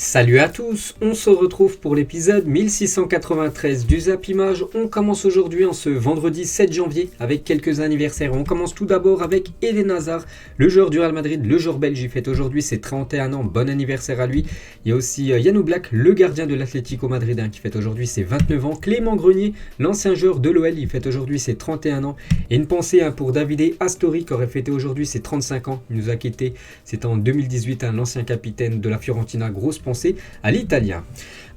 Salut à tous, on se retrouve pour l'épisode 1693 du Zap Image. On commence aujourd'hui en ce vendredi 7 janvier avec quelques anniversaires. On commence tout d'abord avec Eden Hazard, le joueur du Real Madrid, le joueur belge. Il fête aujourd'hui ses 31 ans, bon anniversaire à lui. Il y a aussi Yann Oblak, le gardien de l'Atlético Madrid, qui fête aujourd'hui ses 29 ans. Clément Grenier, l'ancien joueur de l'OL, il fête aujourd'hui ses 31 ans. Et une pensée pour Davide Astori qui aurait fêté aujourd'hui ses 35 ans. Il nous a quittés, c'était en 2018, l'ancien capitaine de la Fiorentina. Grosse pensée à l'italien.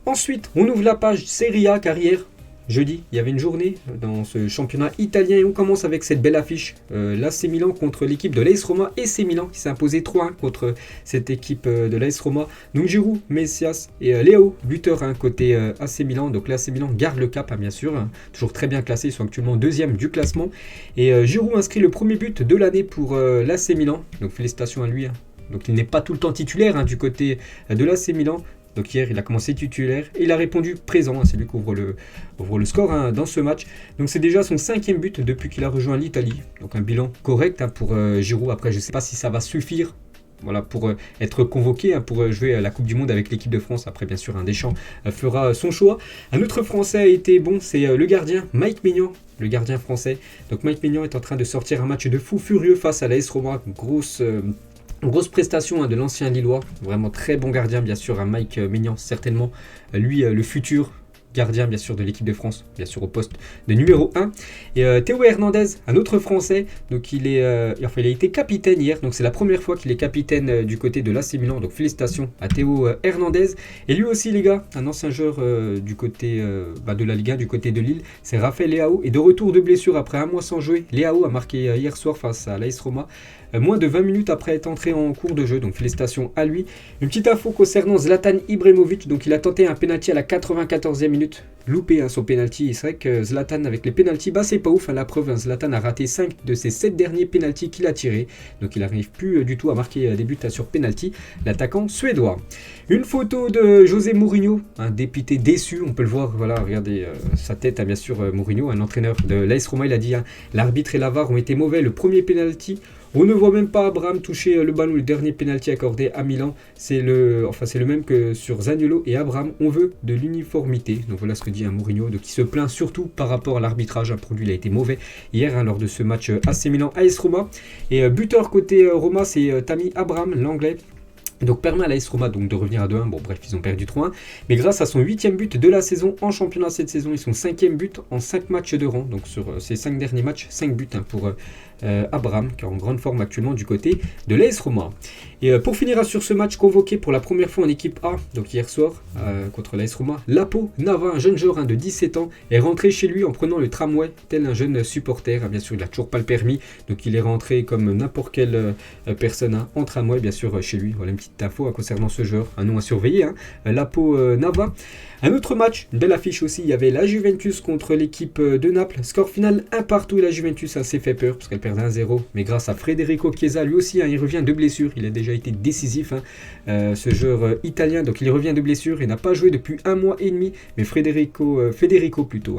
Ensuite, on ouvre la page Serie A car hier, jeudi, il y avait une journée dans ce championnat italien et on commence avec cette belle affiche. L'AC Milan contre l'équipe de l'AS Roma et c'est Milan qui s'est imposé 3-1 contre cette équipe de l'AS Roma. Donc Giroud, Messias et Léo, buteur côté AC Milan. Donc l'AC Milan garde le cap, bien sûr, toujours très bien classé. Ils sont actuellement deuxième du classement. Et Giroud inscrit le premier but de l'année pour l'AC Milan. Donc félicitations à lui. Donc il n'est pas tout le temps titulaire du côté de l'AC Milan. Donc hier il a commencé titulaire et il a répondu présent. C'est lui qui ouvre le score dans ce match. Donc c'est déjà son 5e but depuis qu'il a rejoint l'Italie. Donc un bilan correct pour Giroud. Après je ne sais pas si ça va suffire. Voilà, pour être convoqué, pour jouer à la Coupe du Monde avec l'équipe de France. Après, bien sûr, Deschamps fera son choix. Un autre Français a été bon, c'est le gardien Mike Maignan, le gardien français. Donc Mike Maignan est en train de sortir un match de fou furieux face à l'AS Roma. Grosse prestation de l'ancien Lillois, vraiment très bon gardien, bien sûr, Mike Maignan, certainement lui le futur gardien, bien sûr, de l'équipe de France, bien sûr, au poste de numéro 1. Et Théo Hernandez, un autre Français, donc il a été capitaine hier, donc c'est la première fois qu'il est capitaine du côté de l'AC Milan, donc félicitations à Théo Hernandez. Et lui aussi, les gars, un ancien joueur du côté de la Ligue 1, du côté de Lille, c'est Raphaël Leao, et de retour de blessure après un mois sans jouer. Leao a marqué hier soir face à l'AS Roma, moins de 20 minutes après être entré en cours de jeu, donc félicitations à lui. Une petite info concernant Zlatan Ibrahimovic, donc il a tenté un penalty à la 94e minute, loupé son penalty. C'est vrai que Zlatan avec les penalties, c'est pas ouf, la preuve, Zlatan a raté 5 de ses 7 derniers penalties qu'il a tirés, donc il n'arrive plus du tout à marquer des buts sur penalty, l'attaquant suédois. Une photo de José Mourinho, un dépité déçu, on peut le voir, voilà, regardez sa tête, bien sûr, Mourinho, un entraîneur de l'AS Roma, il a dit l'arbitre et la VAR ont été mauvais, le premier penalty. On ne voit même pas Abraham toucher le ballon. Le dernier penalty accordé à Milan, c'est le même que sur Zaniolo et Abraham. On veut de l'uniformité. Donc voilà ce que dit Mourinho, qui se plaint surtout par rapport à l'arbitrage. Pour lui, il a été mauvais hier lors de ce match AC Milan-AS Roma. Et buteur côté Roma, c'est Tammy Abraham, l'anglais. Donc permet à l'AS Roma de revenir à 2-1. Bon bref, ils ont perdu 3-1. Mais grâce à son 8e but de la saison en championnat cette saison, ils sont 5e but en 5 matchs de rang. Donc sur ces 5 derniers matchs, 5 buts pour Abraham, qui est en grande forme actuellement du côté de l'AS Roma. Et pour finir sur ce match convoqué pour la première fois en équipe A, donc hier soir contre l'AS Roma, Lapo Nava, un jeune joueur de 17 ans, est rentré chez lui en prenant le tramway, tel un jeune supporter. Bien sûr, il n'a toujours pas le permis, donc il est rentré comme n'importe quelle personne en tramway, bien sûr, chez lui. Voilà une petite info concernant ce joueur, un nom à surveiller, Lapo Nava. Un autre match, une belle affiche aussi, il y avait la Juventus contre l'équipe de Naples. Score final 1-1, la Juventus s'est fait peur parce qu'elle perdait 1-0. Mais grâce à Federico Chiesa, lui aussi, il revient de blessure. Il a déjà été décisif, ce joueur italien. Donc il revient de blessure, il n'a pas joué depuis 1 mois et demi. Mais Federico plutôt.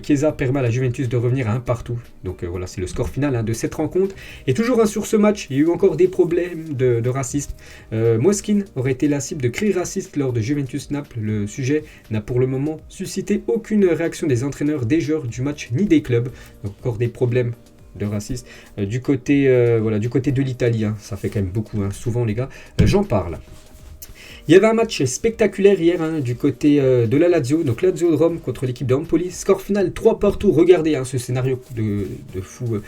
Chiesa permet à la Juventus de revenir à 1-1. Donc voilà, c'est le score final de cette rencontre. Et toujours sur ce match, il y a eu encore des problèmes de racisme. Moiskin aurait été la cible de cris racistes lors de Juventus-Naples. Le sujet n'a pour le moment suscité aucune réaction des entraîneurs, des joueurs du match ni des clubs. Donc encore des problèmes de racisme du côté de l'Italie. Ça fait quand même beaucoup, souvent les gars, j'en parle. Il y avait un match spectaculaire hier du côté de la Lazio, donc Lazio de Rome contre l'équipe de Empoli. Score final 3-2, regardez ce scénario de fou.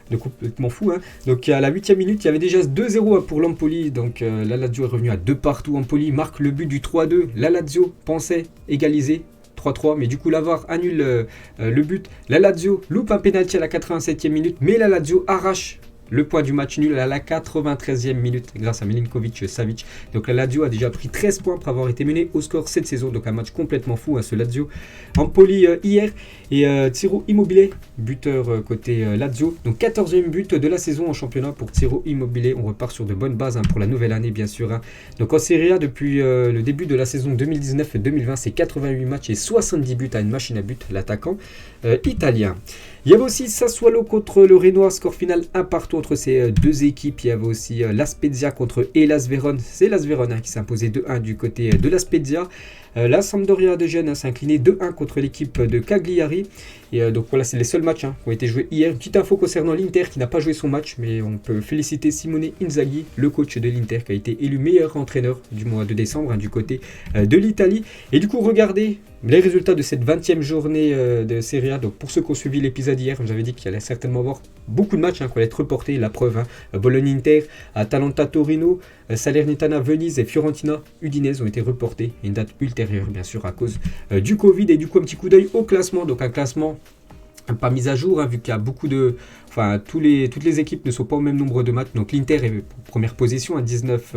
De complètement fou. Donc à la 8e minute, il y avait déjà 2-0 pour l'Empoli. Donc la Lazio est revenue à 2-2. Empoli marque le but du 3-2. La Lazio pensait égaliser 3-3, mais du coup la VAR annule le but. La Lazio loupe un pénalty à la 87e minute, mais la Lazio arrache le point du match nul à la 93e minute grâce à Milinkovic-Savic. Donc la Lazio a déjà pris 13 points pour avoir été menée au score cette saison. Donc un match complètement fou, ce Lazio. Empoli hier. Et Ciro Immobile, buteur côté Lazio. Donc 14e but de la saison en championnat pour Ciro Immobile. On repart sur de bonnes bases pour la nouvelle année, bien sûr. Donc en Serie A, depuis le début de la saison 2019-2020, c'est 88 matchs et 70 buts à une machine à but, l'attaquant italien. Il y avait aussi Sassuolo contre le Renoir, score final 1 partout entre ces deux équipes. Il y avait aussi la Spezia contre Hellas Vérone. C'est Hellas Vérone qui s'est imposé 2-1 du côté de la Spezia. La Sampdoria de Gênes s'est inclinée 2-1 contre l'équipe de Cagliari. Et donc voilà, c'est les seuls matchs qui ont été joués hier. Une petite info concernant l'Inter qui n'a pas joué son match, mais on peut féliciter Simone Inzaghi, le coach de l'Inter, qui a été élu meilleur entraîneur du mois de décembre du côté de l'Italie. Et du coup, regardez les résultats de cette 20e journée de Serie A. Donc pour ceux qui ont suivi l'épisode hier, j'avais dit qu'il allait certainement avoir beaucoup de matchs qui allaient être reportés. La preuve, Bologne-Inter, Atalanta-Torino, Salernitana, Venise et Fiorentina, Udinese ont été reportés. Une date ultérieure, bien sûr, à cause du Covid. Et du coup, un petit coup d'œil au classement. Donc un classement pas mis à jour, vu qu'il y a beaucoup de... Enfin, toutes les équipes ne sont pas au même nombre de matchs. Donc l'Inter est en première position à 19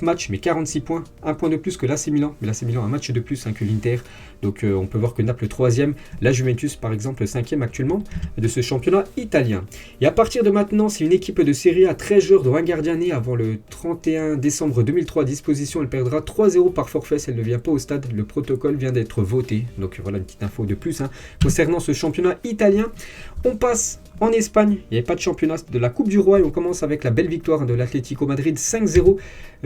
matchs, mais 46 points. Un point de plus que l'AC Milan. Mais l'AC Milan a un match de plus que l'Inter. Donc on peut voir que Naples 3e, la Juventus par exemple 5e actuellement de ce championnat italien. Et à partir de maintenant, c'est une équipe de Serie A 13 joueurs dont un gardien né avant le 31 décembre 2003 à disposition. Elle perdra 3-0 par forfait si elle ne vient pas au stade. Le protocole vient d'être voté. Donc voilà une petite info de plus. Concernant ce championnat italien, on passe en Espagne. Il n'y avait pas de championnat de la Coupe du Roi et on commence avec la belle victoire de l'Atlético Madrid 5-0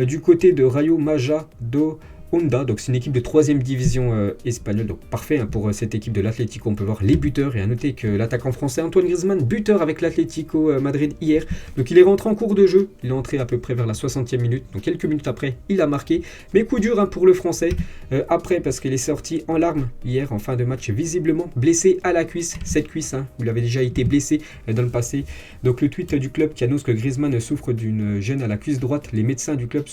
du côté de Rayo Majadahonda. Donc c'est une équipe de 3e division espagnole, donc parfait pour cette équipe de l'Atlético. On peut voir les buteurs et à noter que l'attaquant français Antoine Griezmann, buteur avec l'Atlético Madrid hier. Donc il est rentré en cours de jeu, il est entré à peu près vers la 60e minute, donc quelques minutes après il a marqué. Mais coup dur pour le français, après parce qu'il est sorti en larmes hier en fin de match, visiblement blessé à la cuisse. Cette cuisse, vous l'avez déjà été blessé dans le passé. Donc le tweet du club qui annonce que Griezmann souffre d'une gêne à la cuisse droite, les médecins du club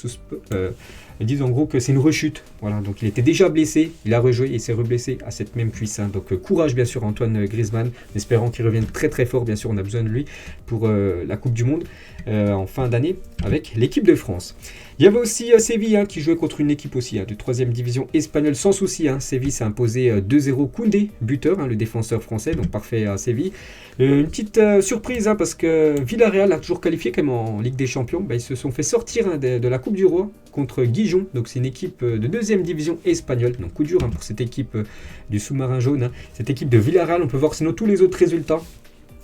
disent en gros que c'est une rechute. Voilà, donc il était déjà blessé, il a rejoué et il s'est reblessé à cette même cuisse. Donc courage bien sûr Antoine Griezmann, espérant qu'il revienne très très fort. Bien sûr, on a besoin de lui pour la Coupe du Monde en fin d'année avec l'équipe de France. Il y avait aussi Séville qui jouait contre une équipe aussi de 3e division espagnole sans souci. Séville s'est imposé 2-0. Koundé, buteur, le défenseur français, donc parfait à Séville. Une petite surprise parce que Villarreal a toujours qualifié quand même en Ligue des Champions. Ils se sont fait sortir de la Coupe du Roi contre Gijón. Donc c'est une équipe de 2e division espagnole. Donc coup dur pour cette équipe du sous-marin jaune. Cette équipe de Villarreal, on peut voir sinon tous les autres résultats.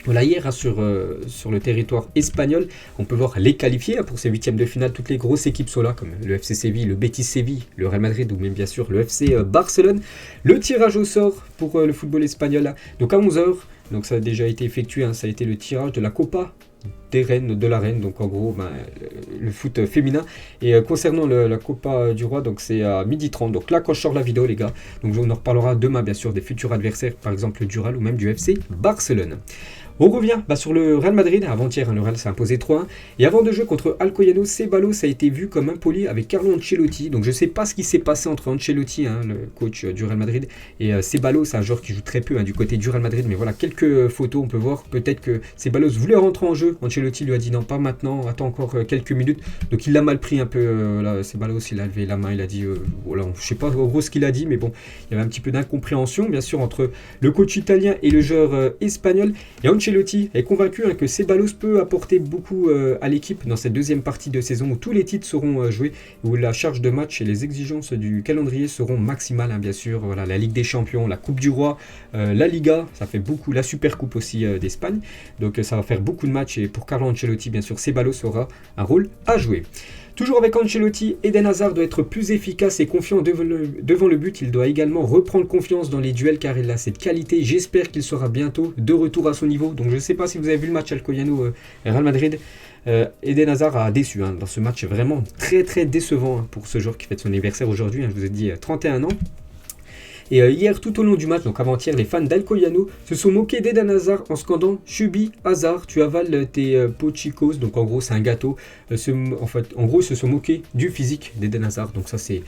Voilà, hier sur le territoire espagnol, on peut voir les qualifiés pour ces 8e de finale. Toutes les grosses équipes sont là, comme le FC Séville, le Betis Séville, le Real Madrid ou même bien sûr le FC Barcelone. Le tirage au sort pour le football espagnol, donc à 11h, donc ça a déjà été effectué, ça a été le tirage de la Copa des Reines, de la Reine, donc en gros le foot féminin. Et concernant la Copa du Roi, donc c'est à 12h30. Donc là, quand je sors la vidéo, les gars, donc on en reparlera demain, bien sûr, des futurs adversaires, par exemple du Real ou même du FC Barcelone. On revient sur le Real Madrid. Avant-hier, le Real s'est imposé 3-1. Et avant de jouer contre Alcoyano, Ceballos a été vu comme impoli avec Carlo Ancelotti. Donc je ne sais pas ce qui s'est passé entre Ancelotti, le coach du Real Madrid, et Ceballos, c'est un joueur qui joue très peu du côté du Real Madrid. Mais voilà, quelques photos, on peut voir peut-être que Ceballos voulait rentrer en jeu. Ancelotti lui a dit non, pas maintenant, attends encore quelques minutes. Donc il l'a mal pris un peu. Ceballos, il a levé la main, il a dit, voilà, je ne sais pas en gros ce qu'il a dit, mais bon, il y avait un petit peu d'incompréhension, bien sûr, entre le coach italien et le joueur espagnol. Et Ancelotti est convaincu que Ceballos peut apporter beaucoup à l'équipe dans cette deuxième partie de saison où tous les titres seront joués, où la charge de match et les exigences du calendrier seront maximales, bien sûr. Voilà, la Ligue des Champions, la Coupe du Roi, la Liga, ça fait beaucoup, la Super Coupe aussi d'Espagne. Donc ça va faire beaucoup de matchs et pour Carlo Ancelotti, bien sûr, Ceballos aura un rôle à jouer. Toujours avec Ancelotti, Eden Hazard doit être plus efficace et confiant devant le but. Il doit également reprendre confiance dans les duels car il a cette qualité. J'espère qu'il sera bientôt de retour à son niveau. Donc je ne sais pas si vous avez vu le match Alcoyano Real Madrid. Eden Hazard a déçu dans ce match vraiment très très décevant pour ce joueur qui fête son anniversaire aujourd'hui. Je vous ai dit 31 ans. Et hier, tout au long du match, donc avant-hier, les fans d'Alcoyano se sont moqués d'Eden Hazard en scandant « Chubi Hazard, tu avales tes pochicos ». Donc en gros, c'est un gâteau. En gros, ils se sont moqués du physique d'Eden Hazard. Donc ça, c'est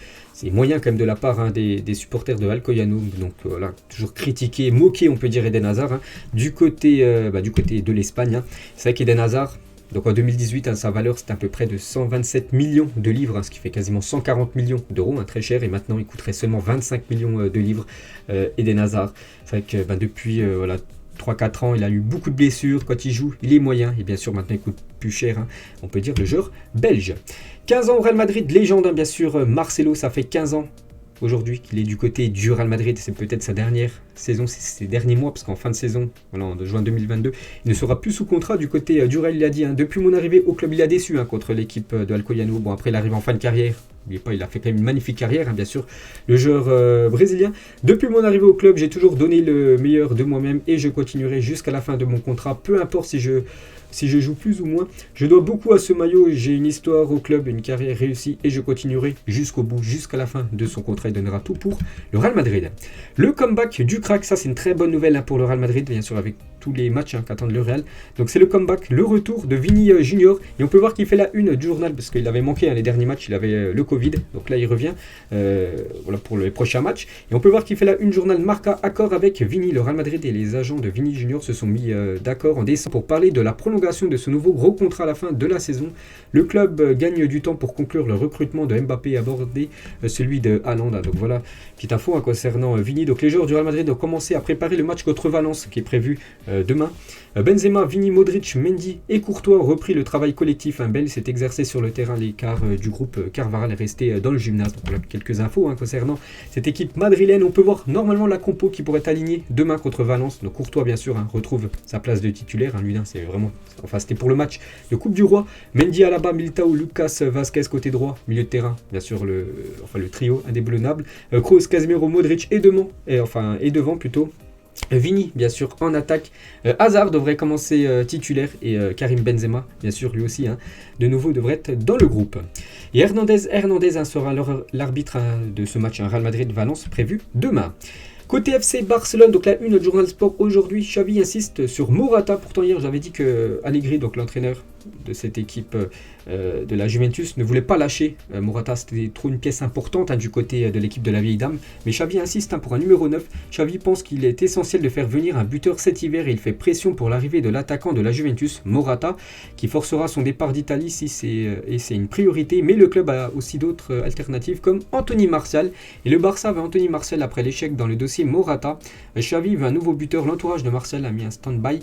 moyen quand même de la part des supporters de Alcoyano. Donc voilà, toujours critiquer, moquer, on peut dire, Eden Hazard du côté de l'Espagne. C'est vrai qu'Eden Hazard... Donc en 2018, sa valeur c'était à peu près de 127 millions de livres, ce qui fait quasiment 140 millions d'euros, très cher. Et maintenant il coûterait seulement 25 millions de livres, Eden Hazard. C'est vrai que depuis 3-4 ans, il a eu beaucoup de blessures. Quand il joue, il est moyen. Et bien sûr, maintenant il coûte plus cher, on peut dire, le joueur belge. 15 ans au Real Madrid, légende, bien sûr, Marcelo, ça fait 15 ans. Aujourd'hui qu'il est du côté du Real Madrid, c'est peut-être sa dernière saison, ces derniers mois, parce qu'en fin de saison, voilà, en juin 2022, il ne sera plus sous contrat du côté du Real. Il a dit, depuis mon arrivée au club, il a déçu contre l'équipe de Alcoyano. Bon, après, il arrive en fin de carrière. N'oubliez pas, il a fait quand même une magnifique carrière, bien sûr, le joueur brésilien. Depuis mon arrivée au club, j'ai toujours donné le meilleur de moi-même et je continuerai jusqu'à la fin de mon contrat, peu importe si je joue plus ou moins. Je dois beaucoup à ce maillot, j'ai une histoire au club, une carrière réussie et je continuerai jusqu'au bout, jusqu'à la fin de son contrat. Il donnera tout pour le Real Madrid. Le comeback du crack, ça c'est une très bonne nouvelle pour le Real Madrid, bien sûr avec tous les matchs qu'attendent le Real. Donc c'est le comeback, le retour de Vini Junior. Et on peut voir qu'il fait la une du journal parce qu'il avait manqué les derniers matchs, il avait le Covid. Donc là il revient voilà, pour les prochains matchs. Et on peut voir qu'il fait la une journal Marca, accord avec Vini. Le Real Madrid et les agents de Vini Junior se sont mis d'accord en décembre pour parler de la prolongation de ce nouveau gros contrat à la fin de la saison. Le club gagne du temps pour conclure le recrutement de Mbappé et aborder celui de Haaland. Donc voilà, petite info concernant Vini. Donc les joueurs du Real Madrid ont commencé à préparer le match contre Valence qui est prévu demain. Benzema, Vini, Modric, Mendy et Courtois ont repris le travail collectif. Bale s'est exercé sur le terrain, l'écart du groupe Carvajal est resté dans le gymnase. Donc voilà quelques infos concernant cette équipe madrilène. On peut voir normalement la compo qui pourrait être alignée demain contre Valence. Donc Courtois bien sûr retrouve sa place de titulaire. Lui c'est vraiment, enfin c'était pour le match de Coupe du Roi. Mendy, Alaba, Militao, Lucas Vazquez côté droit, milieu de terrain. Bien sûr le trio indéboulonnable. Kroos, Casemiro, Modric et devant plutôt. Vini, bien sûr, en attaque. Hazard devrait commencer titulaire et Karim Benzema, bien sûr, lui aussi, de nouveau, devrait être dans le groupe. Et Hernandez sera l'arbitre de ce match Real Madrid-Valence prévu demain. Côté FC Barcelone, donc la une du Journal Sport aujourd'hui, Xavi insiste sur Morata. Pourtant hier j'avais dit que Allegri, donc l'entraîneur de cette équipe de la Juventus, ne voulait pas lâcher Morata. C'était trop une pièce importante du côté de l'équipe de la vieille dame. Mais Xavi insiste pour un numéro 9. Xavi pense qu'il est essentiel de faire venir un buteur cet hiver et il fait pression pour l'arrivée de l'attaquant de la Juventus, Morata, qui forcera son départ d'Italie si c'est une priorité. Mais le club a aussi d'autres alternatives comme Anthony Martial. Et le Barça veut Anthony Martial après l'échec dans le dossier Morata. Xavi veut un nouveau buteur. L'entourage de Martial a mis un stand-by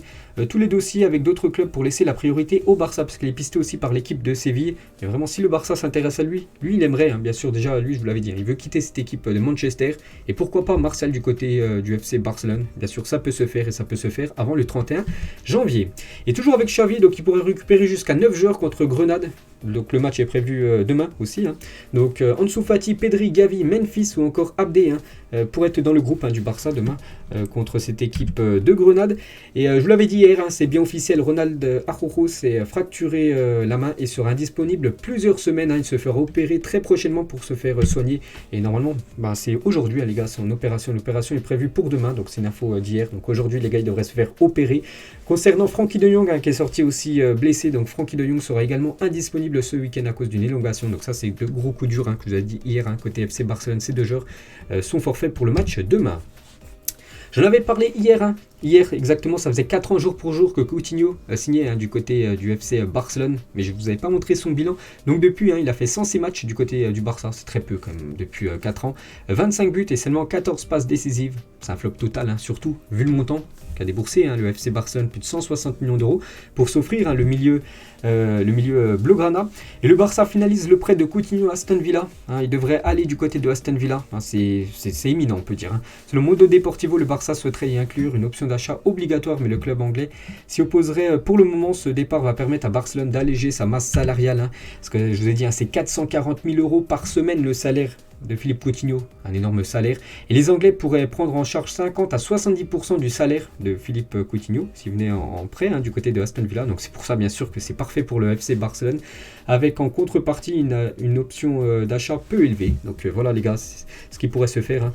tous les dossiers avec d'autres clubs pour laisser la priorité au Barça parce qu'il est pisté aussi par l'équipe de Séville. Et vraiment, si le Barça s'intéresse à lui il aimerait, bien sûr, déjà lui je vous l'avais dit, il veut quitter cette équipe de Manchester et pourquoi pas Martial du côté du FC Barcelone. Bien sûr, ça peut se faire et ça peut se faire avant le 31 janvier. Et toujours avec Xavi, donc il pourrait récupérer jusqu'à 9 joueurs contre Grenade. Donc le match est prévu demain aussi. Donc Ansu Fati, Pedri, Gavi, Memphis ou encore Abdé pour être dans le groupe du Barça demain contre cette équipe de Grenade. Et je vous l'avais dit hier, c'est bien officiel, Ronald Araujo s'est fracturé la main et sera indisponible plusieurs semaines. Il se fera opérer très prochainement pour se faire soigner. Et normalement, c'est aujourd'hui les gars, son opération. L'opération est prévue pour demain, donc c'est une info d'hier. Donc aujourd'hui les gars, ils devraient se faire opérer. Concernant Frenkie de Jong qui est sorti aussi blessé, donc Frenkie de Jong sera également indisponible ce week-end à cause d'une élongation. Donc ça c'est de gros coups durs que je vous ai dit hier côté FC Barcelone. Ces deux joueurs sont forfaits pour le match demain. J'en avais parlé hier. Hier, exactement, ça faisait 4 ans jour pour jour que Coutinho a signé du côté du FC Barcelone. Mais je ne vous avais pas montré son bilan. Donc depuis, il a fait 106 matchs du côté du Barça. C'est très peu quand même depuis 4 ans. 25 buts et seulement 14 passes décisives. C'est un flop total, surtout vu le montant qu'a déboursé le FC Barcelone. Plus de 160 millions d'euros pour s'offrir le milieu Blaugrana. Et le Barça finalise le prêt de Coutinho à Aston Villa. Il devrait aller du côté de Aston Villa. C'est éminent, on peut dire. Selon Mundo Deportivo, le Barça souhaiterait y inclure une option d'achat obligatoire, mais le club anglais s'y opposerait. Pour le moment, ce départ va permettre à Barcelone d'alléger sa masse salariale. Parce que je vous ai dit, c'est 440 000 euros par semaine le salaire de Philippe Coutinho, un énorme salaire. Et les Anglais pourraient prendre en charge 50 à 70% du salaire de Philippe Coutinho s'il venait en prêt du côté de Aston Villa. Donc c'est pour ça bien sûr que c'est parfait pour le FC Barcelone, avec en contrepartie une option d'achat peu élevée. Donc voilà les gars, c'est ce qui pourrait se faire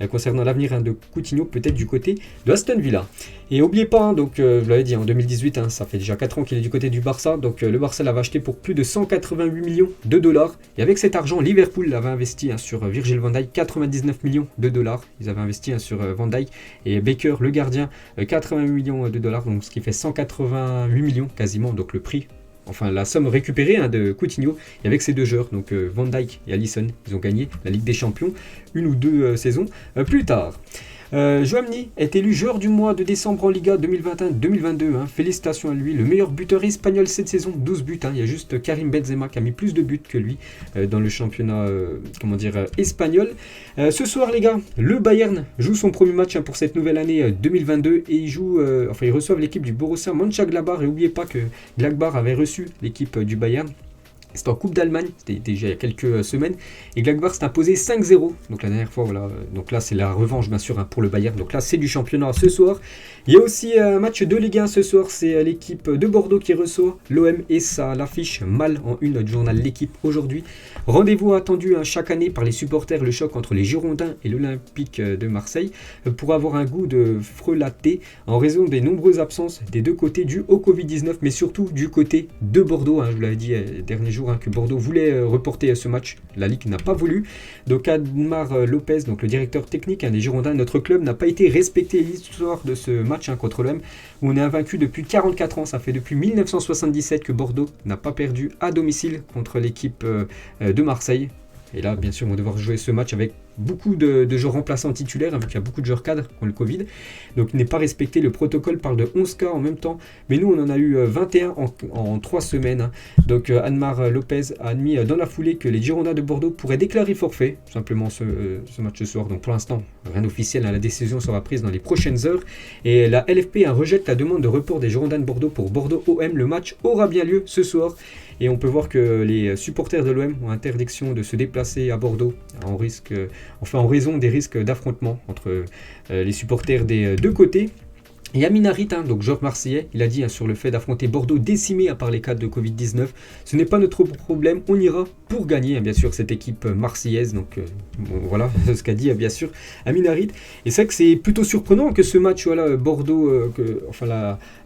concernant l'avenir de Coutinho, peut-être du côté de Aston Villa. Et n'oubliez pas, donc je vous l'avais dit, en 2018, ça fait déjà 4 ans qu'il est du côté du Barça. Donc le Barça l'avait acheté pour plus de 188 millions de dollars. Et avec cet argent, Liverpool l'avait investi sur Virgil van Dijk, 99 millions de dollars. Ils avaient investi sur Van Dijk. Et Baker, le gardien, 88 millions de dollars. Donc ce qui fait 188 millions quasiment, donc le prix. Enfin, la somme récupérée de Coutinho, et avec ces deux joueurs, donc Van Dijk et Alisson, ils ont gagné la Ligue des Champions une ou deux saisons plus tard. Joamni est élu joueur du mois de décembre en Liga 2021-2022. Félicitations à lui, le meilleur buteur espagnol cette saison, 12 buts. Il y a juste Karim Benzema qui a mis plus de buts que lui dans le championnat espagnol. Ce soir les gars, le Bayern joue son premier match pour cette nouvelle année 2022 et ils reçoivent l'équipe du Borussia Mönchengladbach. Et n'oubliez pas que Gladbach avait reçu l'équipe du Bayern. C'était en Coupe d'Allemagne, c'était déjà il y a quelques semaines. Et Gladbach s'est imposé 5-0. Donc la dernière fois, voilà. Donc là, c'est la revanche, bien sûr, pour le Bayern. Donc là, c'est du championnat ce soir. Il y a aussi un match de Ligue 1 ce soir. C'est l'équipe de Bordeaux qui reçoit l'OM. Et ça l'affiche mal en une du journal L'Équipe aujourd'hui. Rendez-vous attendu chaque année par les supporters. Le choc entre les Girondins et l'Olympique de Marseille. Pour avoir un goût de frelaté en raison des nombreuses absences des deux côtés dues au Covid-19. Mais surtout du côté de Bordeaux. Je vous l'avais dit dernier jour. Que Bordeaux voulait reporter ce match. La Ligue n'a pas voulu. Donc Admar Lopez, donc le directeur technique des Girondins, notre club n'a pas été respecté. L'histoire de ce match contre l'OM où on est invaincu depuis 44 ans. Ça fait depuis 1977 que Bordeaux n'a pas perdu à domicile contre l'équipe de Marseille. Et là, bien sûr, on va devoir jouer ce match avec beaucoup de joueurs remplaçants titulaires, vu qu'il y a beaucoup de joueurs cadres qui ont le Covid. Donc il n'est pas respecté. Le protocole parle de 11 cas en même temps. Mais nous, on en a eu 21 en 3 semaines. Donc Admar Lopez a admis dans la foulée que les Girondins de Bordeaux pourraient déclarer forfait, tout simplement, ce match ce soir. Donc pour l'instant, rien d'officiel. La décision sera prise dans les prochaines heures. Et la LFP rejette la demande de report des Girondins de Bordeaux pour Bordeaux-OM. Le match aura bien lieu ce soir. Et on peut voir que les supporters de l'OM ont interdiction de se déplacer à Bordeaux en raison des risques d'affrontement entre les supporters des deux côtés. Et Amin Harit, donc joueur marseillais, il a dit sur le fait d'affronter Bordeaux décimé par les cas de Covid-19. Ce n'est pas notre problème, on ira pour gagner, bien sûr, cette équipe marseillaise. Donc voilà ce qu'a dit bien sûr Amin Harit. Et c'est vrai que c'est plutôt surprenant que ce match, Bordeaux,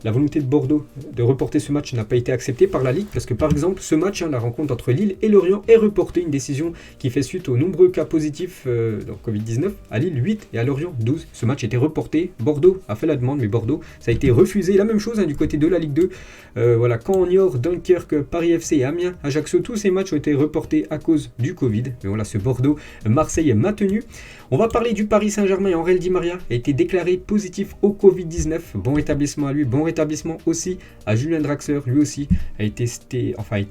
la volonté de Bordeaux de reporter ce match n'a pas été acceptée par la Ligue. Parce que par exemple, ce match, la rencontre entre Lille et Lorient est reportée, une décision qui fait suite aux nombreux cas positifs donc Covid-19. À Lille 8 et à Lorient 12. Ce match était reporté. Bordeaux a fait la demande, mais Bordeaux, ça a été refusé. La même chose du côté de la Ligue 2. Caen, Niort, Dunkerque, Paris FC et Amiens, Ajaccio, tous ces matchs ont été reportés à cause du Covid. Mais voilà, ce Bordeaux-Marseille est maintenu. On va parler du Paris Saint-Germain. Henri Di Maria a été déclaré positif au Covid-19. Bon rétablissement à lui, bon rétablissement aussi à Julien Draxler. Lui aussi a été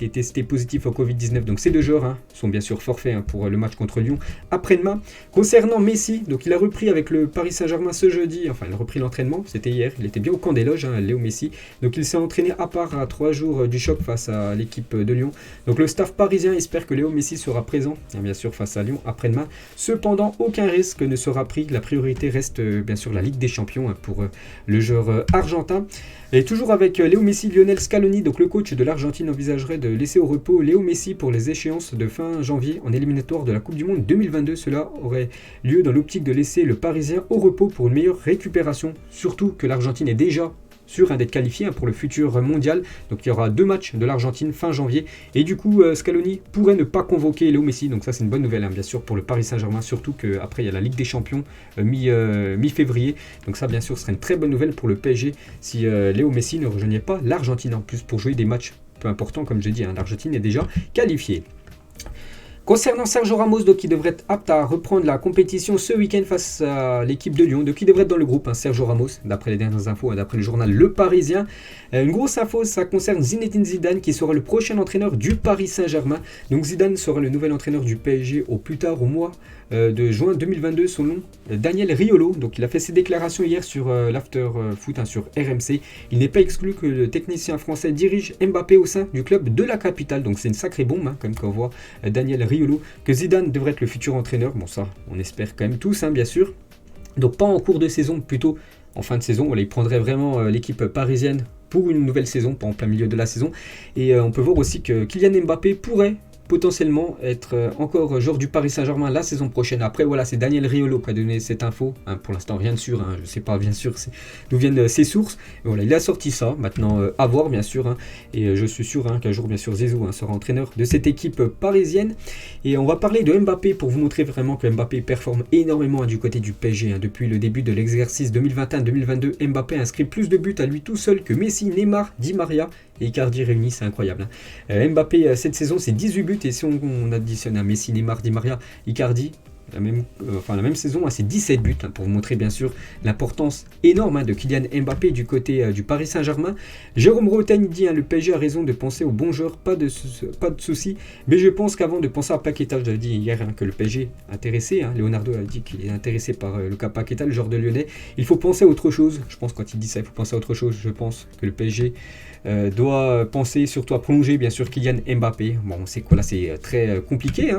testé positif au Covid-19. Donc ces deux joueurs sont bien sûr forfaits pour le match contre Lyon après-demain. Concernant Messi, donc il a repris avec le Paris Saint-Germain ce jeudi. Enfin, il a repris l'entraînement. C'était hier. Il était bien au camp des loges, Léo Messi. Donc il s'est entraîné à part à 3 jours du choc face à l'équipe de Lyon. Donc le staff parisien espère que Léo Messi sera présent, bien sûr, face à Lyon après-demain. Cependant, aucun risque ne sera pris. La priorité reste bien sûr la Ligue des Champions pour le joueur argentin. Et toujours avec Léo Messi, Lionel Scaloni, donc le coach de l'Argentine, envisagerait de laisser au repos Léo Messi pour les échéances de fin janvier en éliminatoire de la Coupe du Monde 2022. Cela aurait lieu dans l'optique de laisser le Parisien au repos pour une meilleure récupération. Surtout que l'Argentine est déjà sûr d'être qualifié pour le futur mondial. Donc il y aura 2 matchs de l'Argentine fin janvier. Et du coup, Scaloni pourrait ne pas convoquer Léo Messi. Donc ça, c'est une bonne nouvelle, bien sûr, pour le Paris Saint-Germain. Surtout qu'après, il y a la Ligue des Champions mi-février. Donc ça, bien sûr, ce serait une très bonne nouvelle pour le PSG si Léo Messi ne rejoignait pas l'Argentine. En plus, pour jouer des matchs peu importants, comme j'ai dit, l'Argentine est déjà qualifiée. Concernant Sergio Ramos, qui devrait être apte à reprendre la compétition ce week-end face à l'équipe de Lyon, qui devrait être dans le groupe, Sergio Ramos, d'après les dernières infos, d'après le journal Le Parisien. Une grosse info, ça concerne Zinedine Zidane, qui sera le prochain entraîneur du Paris Saint-Germain. Donc Zidane sera le nouvel entraîneur du PSG au plus tard au mois de juin 2022, selon Daniel Riolo. Donc il a fait ses déclarations hier sur l'After Foot, sur RMC. Il n'est pas exclu que le technicien français dirige Mbappé au sein du club de la capitale. Donc c'est une sacrée bombe, comme quand on voit Daniel Riolo, que Zidane devrait être le futur entraîneur. Bon, ça, on espère quand même tous, bien sûr. Donc pas en cours de saison, plutôt en fin de saison. Voilà, il prendrait vraiment l'équipe parisienne pour une nouvelle saison, pas en plein milieu de la saison. Et on peut voir aussi que Kylian Mbappé pourrait potentiellement être encore joueur du Paris Saint-Germain la saison prochaine. Après, voilà, c'est Daniel Riolo qui a donné cette info. Pour l'instant, rien de sûr. Je ne sais pas, bien sûr, d'où viennent ses sources. Mais voilà, il a sorti ça. Maintenant, à voir, bien sûr. Et je suis sûr qu'un jour, bien sûr, Zizou sera entraîneur de cette équipe parisienne. Et on va parler de Mbappé pour vous montrer vraiment que Mbappé performe énormément du côté du PSG. Depuis le début de l'exercice 2021-2022, Mbappé a inscrit plus de buts à lui tout seul que Messi, Neymar, Di Maria et Icardi réunis. C'est incroyable. Mbappé, cette saison, c'est 18 buts. Et si on additionne à Messi, Neymar, Di Maria, Icardi, la même saison, c'est 17 buts, pour vous montrer bien sûr l'importance énorme de Kylian Mbappé du côté du Paris Saint-Germain. Jérôme Roten dit le PSG a raison de penser aux bons joueurs, pas de soucis, mais je pense qu'avant de penser à Paqueta, je l'avais dit hier que le PSG est intéressé, Leonardo a dit qu'il est intéressé par Lucas Paqueta, le joueur de Lyonnais. Il faut penser à autre chose, je pense quand il dit ça, il faut penser à autre chose. Je pense que le PSG doit penser surtout à prolonger bien sûr Kylian Mbappé. Bon, on sait quoi là, c'est très compliqué.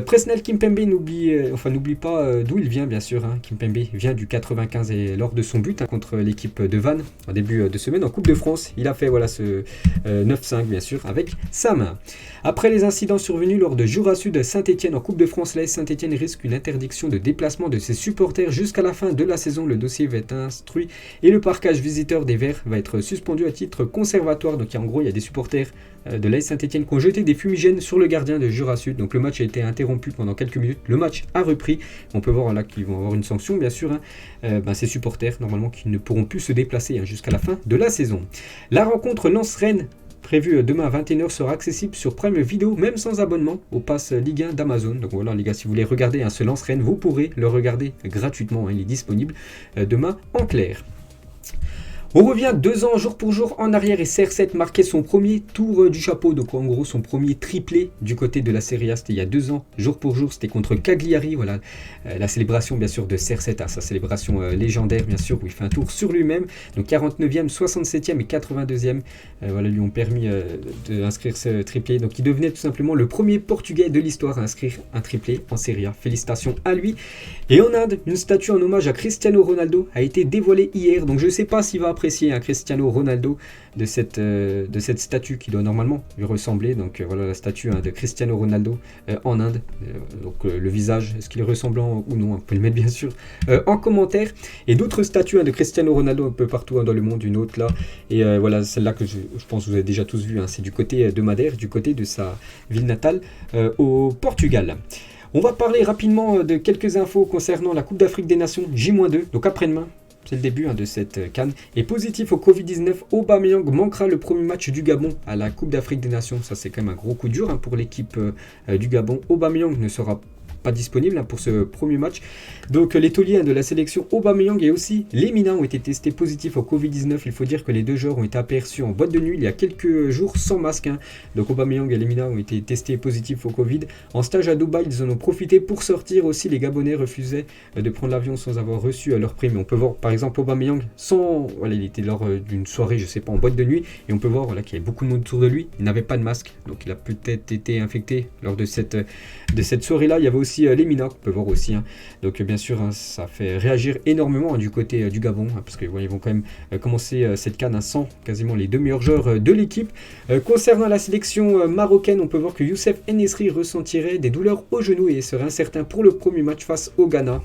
Presnel Kimpembe n'oublie pas d'où il vient bien sûr. Kimpembe vient du 95 et lors de son but contre l'équipe de Vannes en début de semaine en Coupe de France, il a fait ce 9-5 bien sûr avec sa main. Après les incidents survenus lors de Jura Sud Saint-Etienne en Coupe de France, l'AS Saint-Etienne risque une interdiction de déplacement de ses supporters jusqu'à la fin de la saison. Le dossier va être instruit et le parquage visiteur des Verts va être suspendu à titre conservatoire. Donc il y a des supporters de l'AS Saint-Etienne qui ont jeté des fumigènes sur le gardien de Jura Sud. Donc le match a été interrompu pendant quelques minutes. Le match a repris. On peut voir là qu'ils vont avoir une sanction bien sûr. Ces supporters normalement qui ne pourront plus se déplacer jusqu'à la fin de la saison. La rencontre Lens-Rennes prévu demain à 21h sera accessible sur Prime Video, même sans abonnement au pass Ligue 1 d'Amazon. Donc voilà les gars, si vous voulez regarder ce Lens-Rennes, vous pourrez le regarder gratuitement. Il est disponible demain en clair. On revient 2 ans jour pour jour en arrière et CR7 marquait son premier tour du chapeau, donc en gros son premier triplé du côté de la Serie A, c'était il y a 2 ans jour pour jour, c'était contre Cagliari, voilà la célébration bien sûr de CR7, sa célébration légendaire bien sûr où il fait un tour sur lui-même, donc 49e, 67e et 82e, lui ont permis d'inscrire ce triplé, donc il devenait tout simplement le premier Portugais de l'histoire à inscrire un triplé en Serie A, félicitations à lui. Et en Inde, une statue en hommage à Cristiano Ronaldo a été dévoilée hier, donc je ne sais pas s'il va apprécier Cristiano Ronaldo de cette statue qui doit normalement lui ressembler. Donc voilà la statue de Cristiano Ronaldo en Inde. Donc le visage, est-ce qu'il est ressemblant ou non? On peut le mettre bien sûr en commentaire. Et d'autres statues de Cristiano Ronaldo un peu partout dans le monde, une autre là. Et voilà celle-là que je pense que vous avez déjà tous vu. C'est du côté de Madère, du côté de sa ville natale au Portugal. On va parler rapidement de quelques infos concernant la Coupe d'Afrique des Nations J-2, donc après-demain. C'est le début de cette CAN. Et positif au Covid-19, Aubameyang manquera le premier match du Gabon à la Coupe d'Afrique des Nations. Ça, c'est quand même un gros coup dur pour l'équipe du Gabon. Aubameyang ne sera pas disponible pour ce premier match. Donc les tauliers de la sélection Aubameyang et aussi Lemina ont été testés positifs au Covid-19. Il faut dire que les deux joueurs ont été aperçus en boîte de nuit il y a quelques jours sans masque. Donc Aubameyang et Lemina ont été testés positifs au Covid. En stage à Dubaï, ils en ont profité pour sortir aussi. Les Gabonais refusaient de prendre l'avion sans avoir reçu leur prime. On peut voir par exemple Aubameyang il était lors d'une soirée, je sais pas, en boîte de nuit. Et on peut voir qu'il y avait beaucoup de monde autour de lui. Il n'avait pas de masque. Donc il a peut-être été infecté lors de cette soirée-là. Il y avait aussi Lemina qu'on peut voir aussi. Donc bien sûr, ça fait réagir énormément du côté du Gabon, parce qu'ils vont quand même commencer cette CAN sans quasiment les deux meilleurs joueurs de l'équipe. Concernant la sélection marocaine, on peut voir que Youssef En-Nesyri ressentirait des douleurs au genou et serait incertain pour le premier match face au Ghana.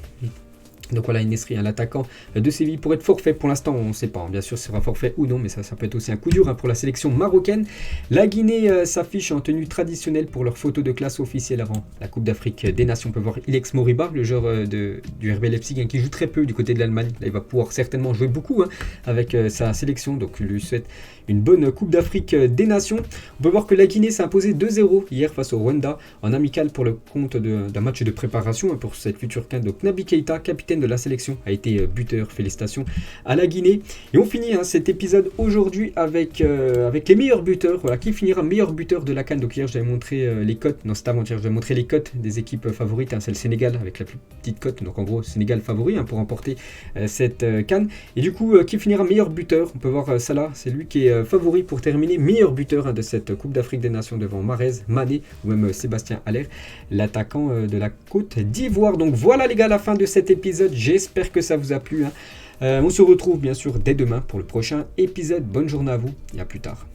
Donc voilà, En-Nesyri, l'attaquant de Séville, pour être forfait. Pour l'instant, on ne sait pas, bien sûr, s'il sera forfait ou non, mais ça peut être aussi un coup dur pour la sélection marocaine. La Guinée s'affiche en tenue traditionnelle pour leur photo de classe officielle avant la Coupe d'Afrique des Nations. On peut voir Ilex Moriba, le joueur du RB Leipzig, qui joue très peu du côté de l'Allemagne. Là, il va pouvoir certainement jouer beaucoup avec sa sélection, donc je lui souhaite une bonne Coupe d'Afrique des Nations. On peut voir que la Guinée s'est imposée 2-0 hier face au Rwanda en amical pour le compte d'un match de préparation pour cette future CAN. Donc Naby Keita, capitaine de la sélection, a été buteur. Félicitations à la Guinée. Et on finit cet épisode aujourd'hui avec les meilleurs buteurs. Voilà, qui finira meilleur buteur de la CAN. Donc hier j'avais montré les cotes, non c'était avant-hier, j'avais montré les cotes des équipes favorites. C'est le Sénégal avec la plus petite cote, donc en gros Sénégal favori pour remporter cette CAN. Et du coup, qui finira meilleur buteur? On peut voir Salah, c'est lui qui est favori pour terminer meilleur buteur de cette Coupe d'Afrique des Nations devant Mahrez, Mané ou même Sébastien Haller, l'attaquant de la Côte d'Ivoire. Donc voilà les gars, la fin de cet épisode. J'espère que ça vous a plu. On se retrouve bien sûr dès demain pour le prochain épisode. Bonne journée à vous et à plus tard.